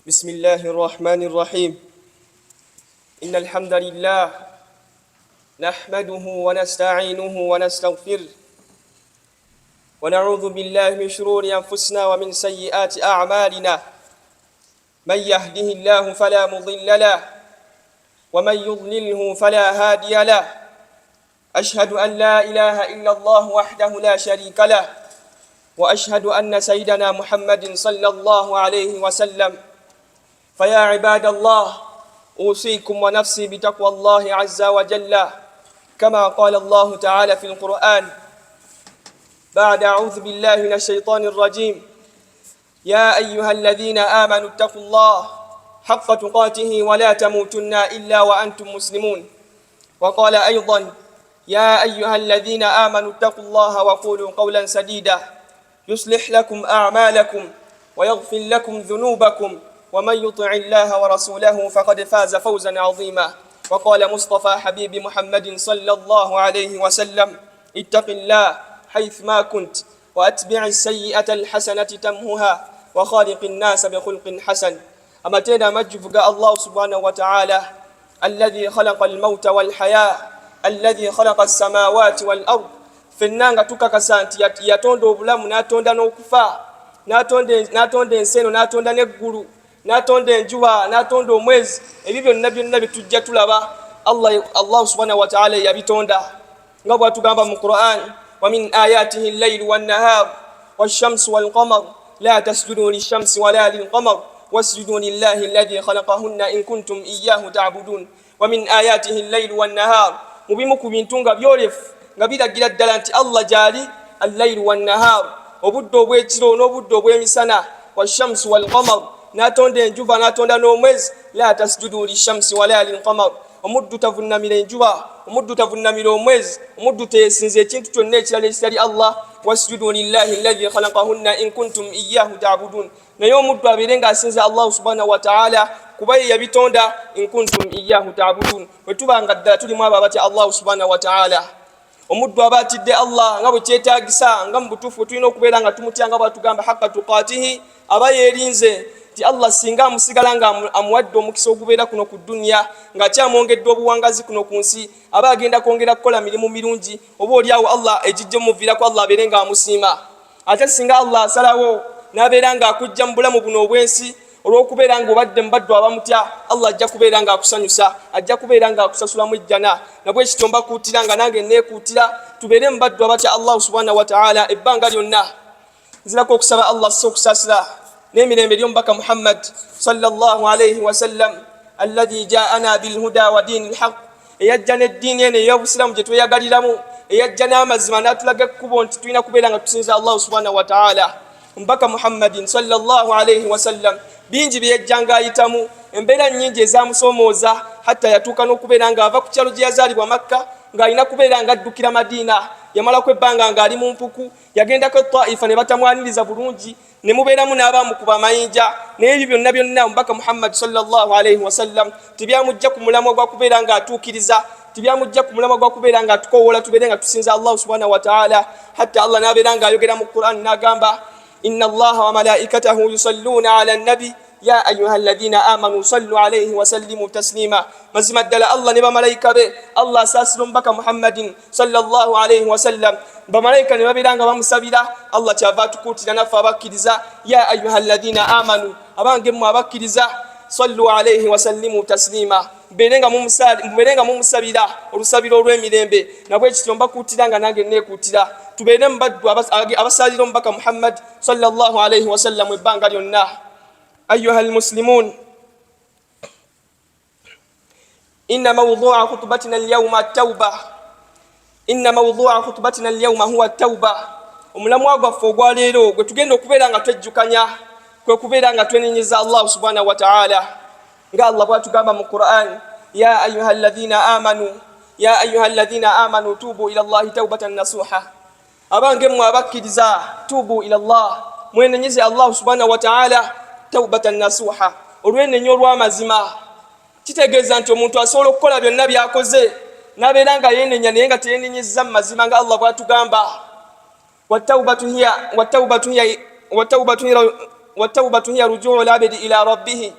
بسم الله الرحمن الرحيم إن الحمد لله نحمده ونستعينه ونستغفره ونعوذ بالله من شرور أنفسنا ومن سيئات أعمالنا من يهده الله فلا مضل له ومن يضلله فلا هادي له أشهد أن لا إله إلا الله وحده لا شريك له وأشهد أن سيدنا محمد صلى الله عليه وسلم فيا عباد الله أوصيكم ونفسي بتقوى الله عز وجل كما قال الله تعالى في القرآن بعد أعوذ بالله من الشيطان الرجيم يا أيها الذين آمنوا اتقوا الله حق تقاته ولا تموتن إلا وأنتم مسلمون وقال أيضا يا أيها الذين آمنوا اتقوا الله وقولوا قولا سديدا يصلح لكم أعمالكم ويغفر لكم ذنوبكم ومن يطع الله ورسوله فقد فاز فوزا عظيما وقال مصطفى حبيب محمد صلى الله عليه وسلم اتق الله حيث ما كنت وأتبع السيئة الحسنة تمهها وخالق الناس بخلق حسن أما تينا مجفق الله سبحانه وتعالى الذي خلق الموت والحياة الذي خلق السماوات والأرض فنانغا توكا سانتي ياتوندو بلام ناتوندا نوكفا ناتوندا انسينو ناتوندا نغولو natonda enjuba natonda omwezi ebibyo byonna bitujja tulaba Allah subhanahu wa ta'ala yabitonda nga bwatugamba mu Qur'an wa min ayatihi al-layl wan-nahar wash-shamsu wal-qamar la tasjudu lish-shamsi wala lil-qamar wasjudu lillahi alladhi khalaqahunna in kuntum iyyahu ta'budun wa min ayatihi al-layl wan-nahar mubimu kubintunga byolefu nga biragira ddala nti Allah jali al-layl wan-nahar obuddo obw'ekiro n'obuddo obw'emisana wash-shamsu wal-qamar natonda enjuba natonda n'omwezi la tasjudu lishamsi wala lilqamar omuddu tavunnamira enjuba omuddu tavunnamira omwezi omuddu teesinze ekintu kyonna ekirala ekitali Allah wasjudu lillahi alladhi khalaqahunna in kuntum iyyahu ta'budun naye omuddu abeere ng'asinza Allah subhanahu wa ta'ala kuba ye yabitonda in kuntum iyyahu ta'budun bwe tubanga ddala tulimu abo abatya Allah subhanahu wa ta'ala omuddu abatidde Allah nga bwe kyetaagisa nga mu butuufu tulina okubeera nga tumutya nga bwatugamba haqqa tuqatihi aba yeerinze ti Allah singa amusigala nga amuwadde omukisa ogubeera kuno ku dunya nga kyamwongedde obuwangazi kuno ku nsi aba agenda kwongera kukola mirimu mirungi oba oliawo Allah ejijja muviirako Allah abeere nga amusiima ate singa Allah asalawo n'abeera nga akujja mu bulamu buno obw'ensi olw'okubeera nga obadde mubaddu abamutya Allah ajja kubeera nga akusanyusa ajja kubeera nga akusasulamu ejjana nabwe ekitomba kuutira nga nange neekuutira tubeere mubaddu abatya Allah subhanahu wa ta'ala ebbanga lyonna nzirako okusaba Allah so okusasira نمر اليوم محمد صلى الله عليه وسلم الذي جاءنا بالهدى ودين الحق يجنا الدين يوسلم جتو يغاليرامو يجنا مزمانات لغكوبون تتوينا كوبيلا تسنزا الله سبحانه وتعالى مبكى محمد صلى الله عليه وسلم bingi byejjanga ayitamu embeera nnyingi ezamusomooza hatta yatuuka n'okubeera nga ava ku kyalo gye yazaalibwa Makka ng'alina kubeera nga addukira Madiina yamalako ebbanga ng'ali mu mpuku yagendako Taifa ne batamwaniriza bulungi ne mubeeramu n'abaamu ku bamayinja naye ebyo byonna byonna omubaka Muhammad sallallahu alayhi wasallam tibyamujja ku mulamwa gwa kubeera nga atuukiriza tibyamujja ku mulamwa gwa kubeera nga atukowoola tubeere nga tusinza Allah subhanahu wa ta'ala hatta Allah n'abeera nga ayogera mu Qur'an n'agamba inna Allaha wa malaikatahu yusalluna ala nabi يا أيها الذين آمنوا صلوا عليه وسلموا تسليما مزم الدل الله نبا ملائكة به الله ساسلم بك محمد صلى الله عليه وسلم بملائكة نبا بلانغ ومسابلا الله تابات كوتي لنفا بكرزا يا أيها الذين آمنوا أبان جمع بكرزا صلوا عليه وسلموا تسليما berenga mumusabira olusabiro olw'emirembe nabwe ekitomba kuutiranga nange neekuutira tubeere mubaddu abasalira omubaka Muhammad sallallahu alayhi wasallam ebbanga lyonna أيها المسلمون إن موضوع خطبتنا اليوم التوبة إن موضوع خطبتنا اليوم هو التوبة omulamwa gwaffe ogwaleero gwe tugenda okubeera nga twejjukanya kwe kubeera nga twenenyeza Allah subhanahu wa ta'ala nga Allah bwatugamba mu Qur'an ya ayuha alladhina amanu tubu ila Allahi tawbatan nasuha abange mmwe abakkiriza tubu ila Allah mwenenyeze Allah subhanahu wa ta'ala tawbatan nasuha olwenenyo olw'amazima kitegeeza nti omuntu asobola okukola byonna byakoze n'abeera nga yenenya naye nga teyenenyezza mu mazima nga Allah bwatugamba watawbatu hiya والتوبة هي رجوع العبد إلى ربه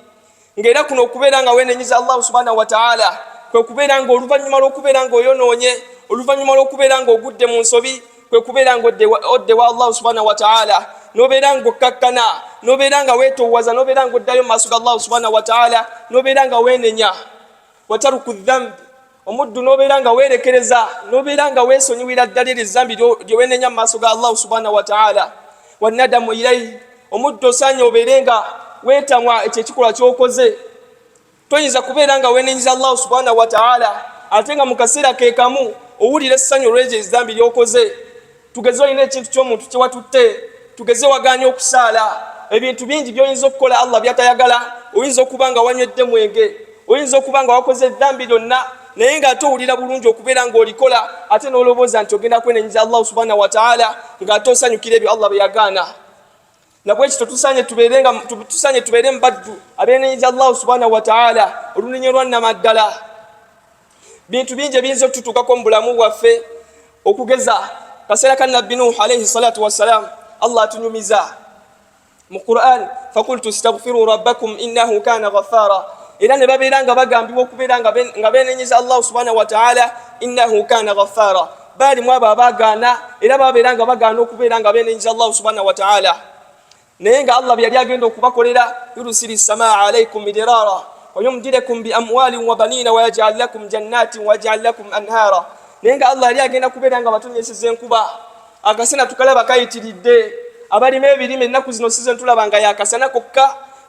ngera kuno okubeera nga weenenyiza Allah subhanahu wa ta'ala kwe kubeera nga oluvannyuma lw'okubeera nga oyonoonye oluvannyuma lw'okubeera nga ogudde mu nsobi kwe kubeera nga oddewa Allah subhanahu wa ta'ala nobeera nga okkakkana nobeera nga weetoowaza nobeera nga oddayo mu maaso ga Allah subhanahu wa ta'ala nobeera nga weenenya wataruku dhambi omuddu nobeera nga weerekereza nobeera nga weesonyiwira ddala ezzambi lye weenenya mu maaso ga Allah subhanahu wa ta'ala wannadamu ilayhi omuddu osaanye obeere nga weetamwa ekyo ekikolwa ky'okoze toyinza kubeera nga weenenyiza Allah subhanahu wa ta'ala ate nga mu kaseera ke kamu owulira essanyu olw'ekyo ezzambi ly'okoze tugeze olina ekintu ky'omuntu kye watutte tugeze wagaanye okusaala ebintu bingi by'oyinza okukola Allah by'atayagala oyinza okuba nga wanywedde mwenge oyinza okuba nga wakoze eddambi lyonna naye ng'ate owulira bulungi okubeera ng'olikola ate n'olowooza nti ogenda kwenenyiza Allah subhanahu wa ta'ala ng'ate osanyukira ebyo Allah bye yagaana nabwekityo tusaanye tubeere mbaddu abeenenyiza Allah subhanahu wa ta'ala olunenye lwannamaddala bintu bingi ebiyinza okututuukako mu bulamu bwaffe okugeza kaseera ka nabbi Nuh alayhi salatu wassalam Allah atunyumiza mu Qur'an fakultu astaghfiru rabbakum innahu kana ghaffara era ne babeera nga bagambibwa okubeera nga beenenyiza Allah subhanahu wa ta'ala innahu kana ghaffara baalimu abo abaagaana era babeera nga bagaana okubeera nga beenenyiza Allah subhanahu wa ta'ala naye nga Allah byali agenda okubakolera yurusili samaa alaykum midirara wayumdidukum bi amwalin wa banina wayaj'al lakum jannatin wayaj'al lakum anhara naye nga Allah yali agenda kubeera nga batonyeseza enkuba akasana tukalaba kayitiridde abalima ebirime ennaku zino size tulabanga yakasana kokka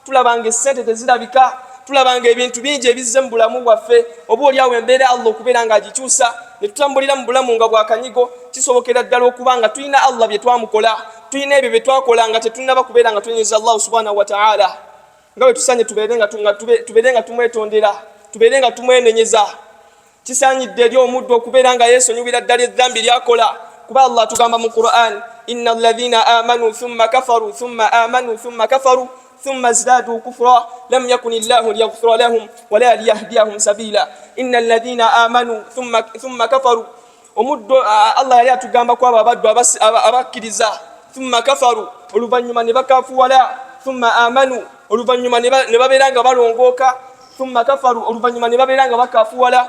tulabanga essente tezirabika tulabanga ebintu bingi ebizze mu bulamu bwaffe oba oli awo embeera Allah okubeera nga agikyusa ne tutambulira mu bulamu nga bwakanyigo kisobokera ddala okuba nga tulina Allah bye twamukola tulina ebyo bye twakola nga tetulinaba kubeera nga tunyinza Allah subhanahu wa ta'ala nga bwe tusanye tubeere nga tumwetondera tubeere nga tumwenenyeza kisaanyidde eri omuddu okubeera nga yeesonyiwira ddala eddambi lyakola kuba Allah tugamba mu Qur'an inna alladhina amanu thumma kafaru thumma amanu thumma kafaru ثم ازدادوا كفرا لم يكن الله ليغفر لهم ولا ليهديهم سبيلا إن الذين آمنوا ثم كفروا ومد الله يا تغامبا كو abaddu abakiriza ثم كفروا oluvanyuma ne bakafuwala ثم آمنوا oluvanyuma ne babeera nga balongooka ثم كفروا oluvanyuma ne babeera nga bakafuwala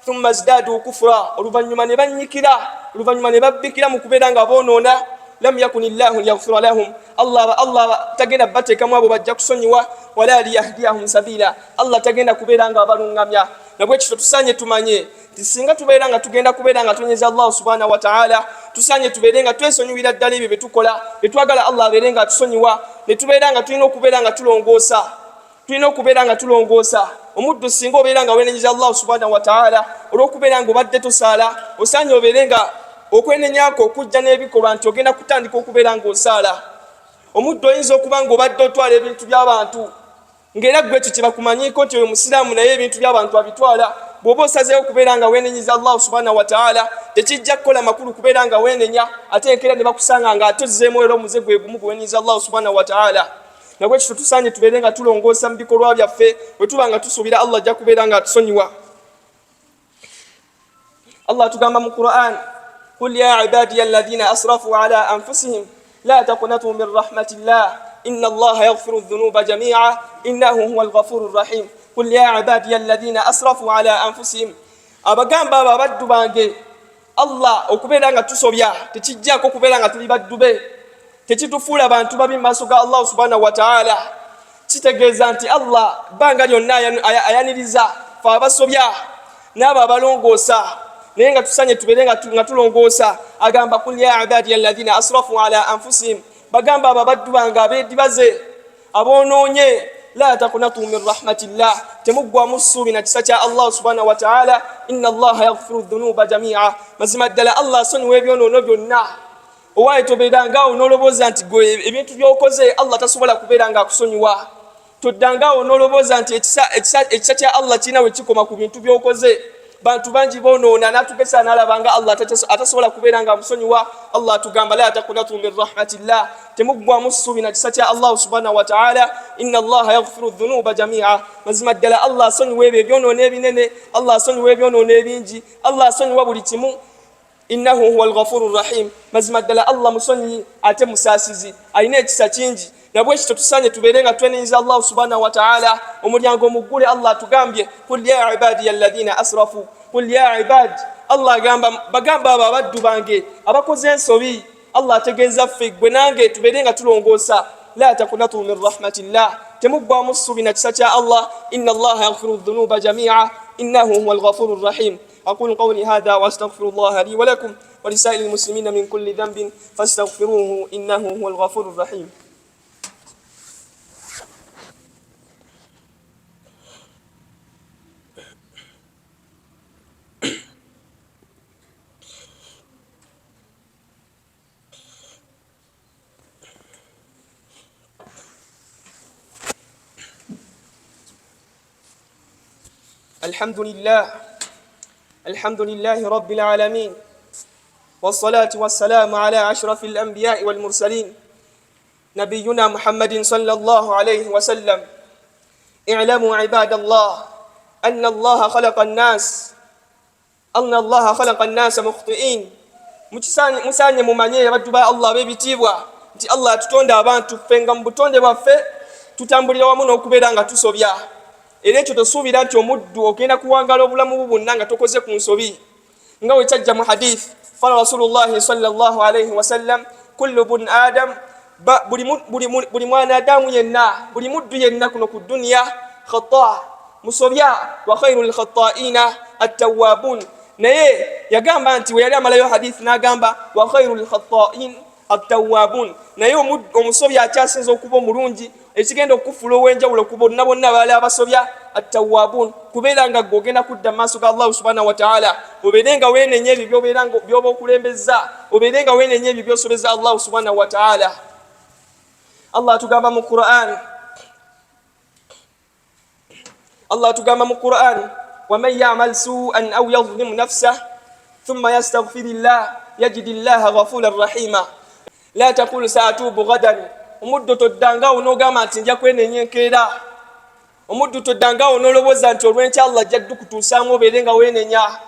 ثم ازدادوا كفرا oluvanyuma ne banyikira oluvanyuma ne babbikira mu kubeera nga boonoona lam yakunillahu liyaghfira lahum Allah tagenda batekamu abo bajja kusonyiwa wala liyahdiyahum sabila Allah tagenda kubeera nga abalungamya nabwekityo tusanye tumanye tisinga tubeera nga tugenda kubeera nga tunyeza Allah subhanahu wa ta'ala tusanye tubeere nga twesonyiwira ddala ebyo betukola betwagala Allah abeere nga tusonyiwa ne tubeera nga tulina okubeera nga tulongoosa omuddu singa obeera nga weenenyiza Allah subhanahu wa ta'ala olw'okubeera nga obadde tosaala osanye obeere nga okwenenyako okujja n'ebikolwa nti ogenda kutandika okubeera ng'osaala omuddu oyinza okuba ng'obadde otwala ebintu by'abantu ng'era gwe ekyo kyebakumanyiiko nti oyo musiraamu naye ebintu by'abantu abitwala bw'oba osazeewo okubeera nga weenenyiza Allah subhanahu wa ta'ala tekijja kukola makulu kubeera nga weenenya ate enkeera ne bakusanga nga ate ozzeemu era omuze gwe gumu gwe weenenyiza Allah subhanahu wa ta'ala nabwekityo tusaanye tubeere nga tulongoosa mu bikolwa byaffe bwe tuba nga tusuubira Allah ajja kubeera nga atusonyiwa Allah tugamba mu Qur'an قل يا عبادي الذين أسرفوا على أنفسهم لا تقنطوا من رحمة الله إن الله يغفر الذنوب جميعا إنه هو الغفور الرحيم قل يا عبادي الذين أسرفوا على أنفسهم أبغام بابا بدو بانجي الله okubeera nga tusobya tekijjako okubeera nga tuli baddu be tekitufuula abantu babi maaso ga Allah subhanahu wa ta'ala kitegeeza nti Allah banga lyonna ayaniriza fe abasobya n'abo abalongoosa naye nga tusanye tubeere nga tulongoosa agamba kul ya ibadi alladhina asrafu ala anfusihim bagamba ababaddu bange abeedibaze aboonoonye la taqnatu min rahmatillah temuggwamu ssuubi na kisa kya Allah subhanahu wa ta'ala inna Allah yaghfiru dhunuba jami'a mazima ddala Allah asonyiwa ebyonoono byonna owaaye tobeerangaawo n'olowooza nti gwe ebintu by'okoze Allah tasobola kubeera nga akusonyiwa toddangaawo n'olowooza nti ekisa kya Allah kirina we kikoma ku bintu by'okoze bantu bangi boonoona n'atugesa n'alabanga Allah atasobola kubeera nga amusonyiwa Allah tugamba la taqnatu min rahmatillah temuggwamu ssuubi na kisa kya Allah subhanahu wa ta'ala inna Allah yaghfiru dhunuba jami'a mazima ddala Allah asonyiwa ebyo ebyonoono ebinene Allah asonyiwa ebyonoono ebingi Allah asonyiwa buli kimu innahu huwal ghafurur rahim mazima ddala Allah musonyi ate musaasizi alina ekisa kingi nabwe kito tusanye tuberenga tweninza Allah subhanahu wa ta'ala omulyango mugule. Allah tugambye kul ya ibadi alladhina asrafu, kul ya ibadi, Allah bagamba abaddu bange abakoze ensobi. Allah ategeeza ffe gwe nange tuberenga tulongoosa. La takunatu min rahmatillah, temugwa musubi na kisa kya Allah. Inna Allah yaghfiru dhunuba jami'a innahu huwal ghafurur rahim. أقول قولي هذا وأستغفر الله لي ولكم ولسائر المسلمين من كل ذنب فاستغفروه إنه هو الغفور الرحيم. الحمد لله رب العالمين، والصلاة والسلام على أشرف الأنبياء والمرسلين نبينا محمد صلى الله عليه وسلم. اعلموا عباد الله أن الله خلق الناس مخطئين. musanye mumanye abaddu ba Allah bebitibwa nti Allah tutonda abantu fenga mu butonde bwaffe tutambulira wamu n'okubeera nga tusobya. Era ekyo tosuubira nti omuddu ogenda kuwangala obulamu bwonna nga tokoze ku nsobi. nga bwe kyajja mu hadith qala Rasulullah sallallahu alayhi wasallam kullu bun adam, buli mwana adamu yenna, buli muddu yenna kuno ku dunya khata, musobya, wa khairul khata'ina at-tawwabun. naye yagamba nti we yali amalayo hadith n'agamba wa khairul khata'in at-tawwabun, naye omusobya akyasinza okuba omulungi ekigenda okufuula ow'enjawulo ku bonna bonna baali abasobya at-tawwabun, kubeera nga gogenda kudda mu maaso ga Allah subhanahu wa ta'ala, obeere nga weenenya ebyo by'oba okulembeza, obeere nga weenenya ebyo by'osobeza Allah subhanahu wa ta'ala. Allah tugamba mu Qur'an ومن يعمل سوءا أو يظلم نفسه ثم يستغفر الله يجد الله غفورا رحيما. لا تقول سأتوب غدا. omuddu toddanga onogamba nti nja kwenenya enkeera, omuddu toddanga onolobooza nti olw'enkya Allah ajja kutuusaamu obeere nga weenenya.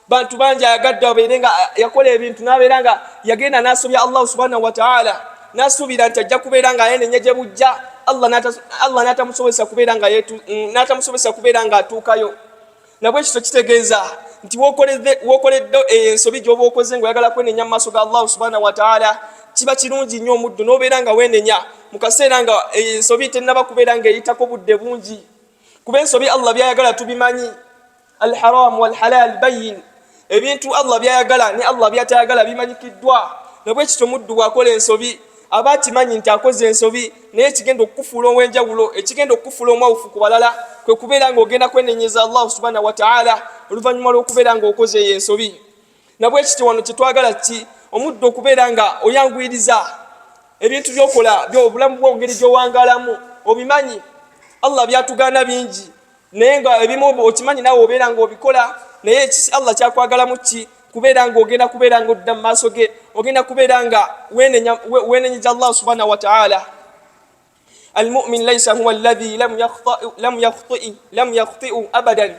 bantu bangi ayagadde obeere nga yakola ebintu n'abeera nga yagenda n'asobya Allah subhanahu wa ta'ala, n'asuubira nti ajja kubeera nga yeenenya gye bujja, Allah n'atamusobozesa kubeera nga atuukayo. nabwe ekyo kitegeeza nti w'okoledde ensobi gy'oba okoze ng'oyagala kwenenya mu maaso ga Allah subhanahu wa ta'ala, kiba kirungi nnyo omuddu n'obeera nga weenenya mu kaseera nga ensobi tennaba kubeera ng'eyitako budde bungi. kuba ensobi Allah byayagala tubimanyi, al-haram wal-halal bayin, ebintu Allah byayagala ne Allah byatayagala bimanyikiddwa. nabwe ekyo omuddu bw'akola ensobi aba akimanyi nti akoze ensobi, naye ekigenda okufuula ow'enjawulo, ekigenda okufuula omwawufu ku balala kwe kubeera ng'ogenda kwenenyeza Allah subhanahu wa ta'ala oluvannyuma lw'okubeera ng'okoze eyo ensobi. nabwe ekyo wano kyetwagala ki omuddu okubeera nga oyanguyiriza ebintu by'okola by'obulamu bwo ngeri gy'owangalamu obimanyi. Allah byatugaana bingi, naye nga ebimu okimanyi naawe obeera ng'obikola, naye Allah kyakwagalamu ki kubeera ng'ogenda kubeera ng'odda mu maaso ge, ogenda kubeera nga weenenyeza Allah subhanahu wa ta'ala. Al-mu'min laysa huwa alladhi lam yakhti'u abadan.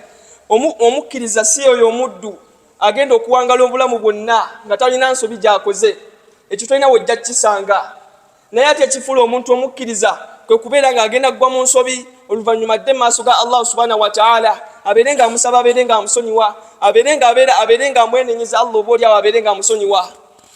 omukkiriza si oyo omuddu agenda okuwangala obulamu bwonna nga talina nsobi gy'akoze, ekyo tolina wejja kisanga. naye ate ekifuula omuntu omukkiriza kwe kubeera nga agenda kugwa mu nsobi oluvannyuma adde mu maaso ga Allah subhanahu wa ta'ala, abeere nga amusaba, abeere nga amusonyiwa, abeere nga amwenenyeza Allah obaolyawo abeere nga amusonyiwa.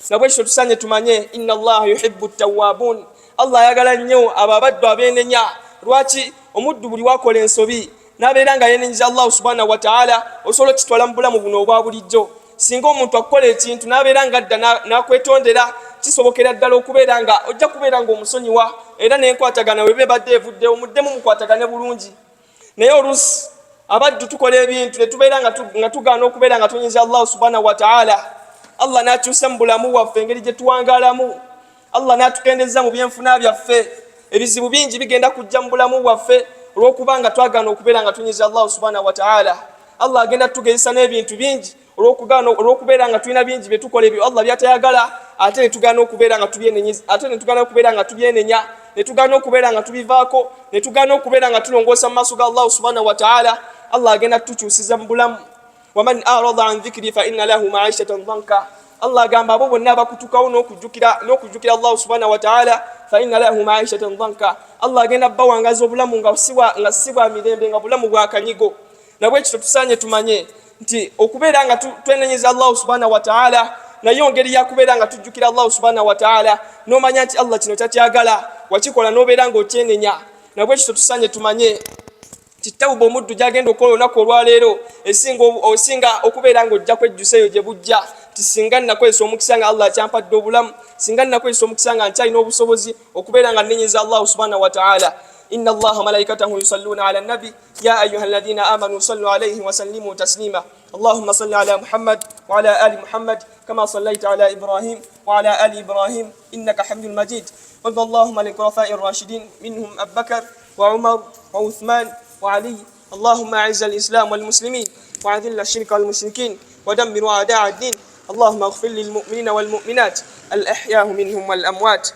nabwe ekyo tusanye tumanye inna Allah yuhibbu at-tawwabun, Allah ayagala nnyo abo abaddu abeenenya. lwaki? omuddu buli wakola ensobi n'abeera nga yeenenyeza Allah subhanahu wa ta'ala, osobola okitwala mu bulamu buno obwa bulijjo. singa omuntu akola ekintu n'abeera nga adda n'akwetondera, kisobokera ddala okubeera nga ojja kubeera ng'omusonyiwa, era n'enkwatagana webe badde evuddewo muddemu mukwatagane bulungi. naye oluusi abaddu tukola ebintu ne tubeera nga tugaana okubeera nga tunyinza Allah subhanahu wa ta'ala, Allah n'akyusa mu bulamu bwaffe engeri gye tuwangalamu, Allah n'atukendeza mu byenfuna byaffe. ebizibu bingi bigenda kujja mu bulamu bwaffe olw'okubanga twagaana okubeera nga tunyinza Allah subhanahu wa ta'ala. Allah agenda tugezesa n'ebintu bingi olw'okubeera nga tulina bingi bye tukola ebyo Allah byatayagala, ate ne tugaana okubeera nga tubyenenya, ne tugaana okubeera nga tubivaako, ne tugaana okubeera nga tulongoosa mu maaso ga Allah subhanahu wa ta'ala. Allah agenda tukyusiza mu bulamu. waman arada an dhikri fa inna lahu ma'ishatan dhanka, Allah agamba abo bonna abakutukawo n'okujjukira Allah subhanahu wa ta'ala fa inna lahu ma'ishatan dhanka, Allah agenda bawangaza obulamu nga sibwa mirembe, nga bulamu bwa kanyigo. Nabwe ekyo tusanye tumanye nti okubeera nga twenenyeza Allah subhanahu wa ta'ala nayo ngeri yakubeera nga tujjukira Allah subhanahu wa ta'ala, n'omanya nti Allah kino takyagala, wakikola n'obeera nga otyenenya. Nabwe ekyo tusanye tumanye titawuba omuddu gyagenda okukola olunaku olwaleero esinga okubeera nga ojja kwejjusa eyo gye bujja, ti singa nnakozesa omukisa nga Allah akyampadde obulamu, singa nnakozesa omukisa nga nkyalina obusobozi okubeera nga nnenyeza Allah subhanahu wa ta'ala. إن الله ملائكته يصلون على النبي يا أيها الذين آمنوا صلوا عليه وسلموا تسليما اللهم صل على محمد وعلى آل محمد كما صليت على إبراهيم وعلى آل إبراهيم إنك حميد مجيد وارض اللهم عن الخلفاء الراشدين منهم أبو بكر وعمر وعثمان وعلي اللهم أعز الإسلام والمسلمين وأذل الشرك والمشركين ودمر أعداء الدين اللهم اغفر للمؤمنين والمؤمنات الأحياء منهم والأموات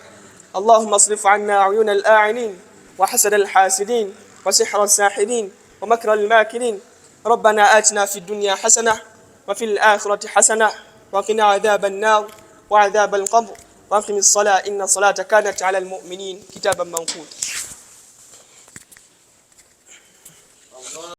اللهم اصرف عنا عيون الآعنين وحسد الحاسدين وسحر الساحرين ومكر الماكرين ربنا آتنا في الدنيا حسنة وفي الآخرة حسنة وقنا عذاب النار وعذاب القبر وأقم الصلاة إن الصلاة كانت على المؤمنين كتابا موقوتا.